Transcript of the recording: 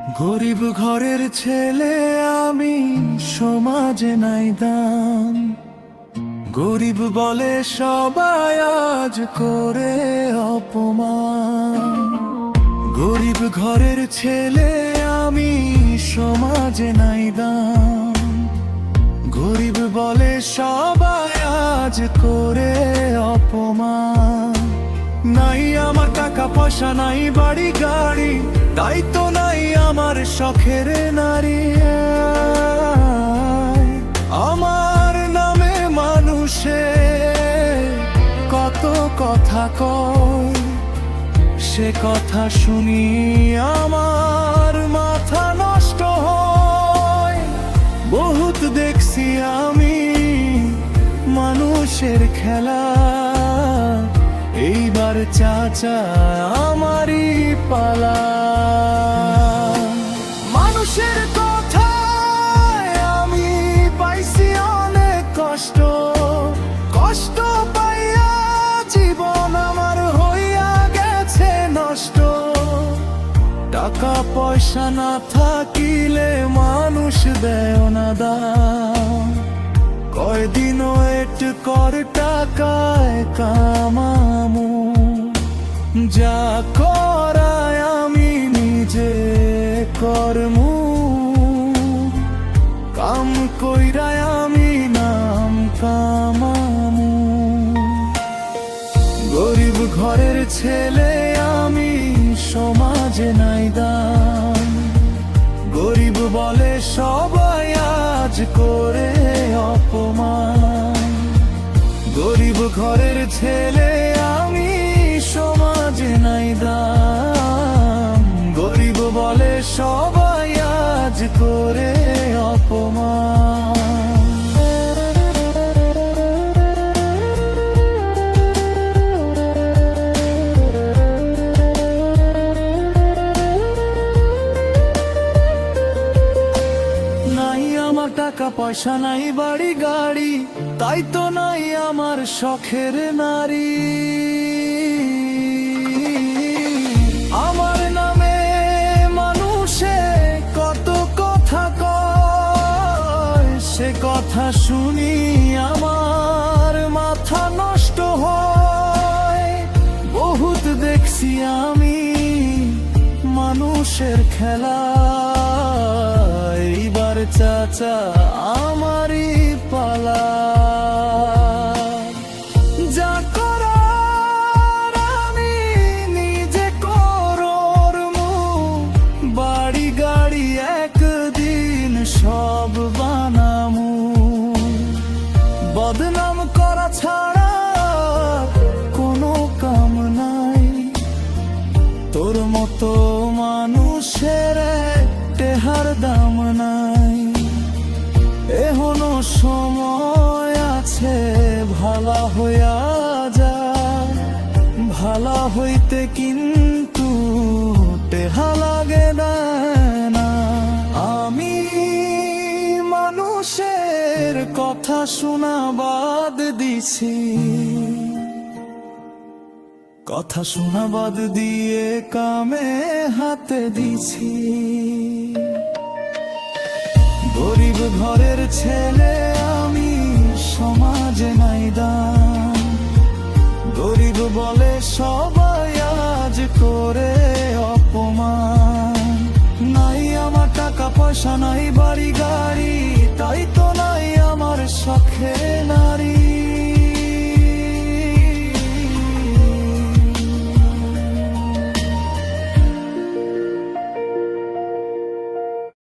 গরিব ঘরের ছেলে আমি, সমাজে নাই দাম। গরিব বলে সবাই আজ করে অপমান। গরিব ঘরের ছেলে আমি, সমাজে নাই দাম। গরিব বলে সবাই আজ করে অপমান। নাই আমার টাকা পয়সা, নাই বাড়ি গাড়ি, তাই তো নাই আমার শখের নারী। আমার নামে মানুষে কত কথা কয়, সে কথা শুনি আমার মাথা নষ্ট হয়। বহুত দেখছি আমি মানুষের খেলা, এইবার চাচা আমারই পালা। মানুষের কথায় আমি পাইছি অনেক কষ্ট, কষ্ট পাইয়া জীবন আমার হইয়া গেছে নষ্ট। টাকা পয়সা না থাকিলে মানুষ দেয় না দাম। কয়দিন ওয়েট কর টাকায় কামামু, যা করায় আমি নিজে করমু। কাম কইরায় আমি নাম কামামু। গরিব ঘরের ছেলে আমি, সমাজে নাই দাম। গরিব বলে সবাই আজ করে অপমান। গরিব ঘরের ছেলে আমি, সমাজে নাই দাম। গরিব বলে সবাই আজ করে অপমান। টাকা পয়সা নাই বাড়ি গাড়ি, তাই তো নাই আমার শখের নারী। আমার নামে মানুষে কত কথা কয়, সে কথা শুনি আমার মাথা নষ্ট হয়। বহুত দেখছি আমি মানুষের খেলা, এইবার চাচা আমারই পালা। যা করার আমি নিজে করমু, বাড়ি গাড়ি একদিন সব বানামু। বদনাম করা ছাড়া কোনো কাম নাই, তোর মতো মানুষের টেহার দাম নাই। এখনো সময় আছে, ভালা হইয়া যা। ভালা হইতে কিন্তু টেহা লাগে না। আমি মানুষের কথা শোনা বাদ দিছি, কথা শোনা বাদ দিয়ে কামে হাতে দিছি। গরিব ঘরের ছেলে আমি, সমাজে নাই দাম। গরিব বলে সবাই আজ করে অপমান। নাই আমার টাকা পয়সা, নাই বাড়ি গাড়ি, তাই তো নাই আমার শখে নারী।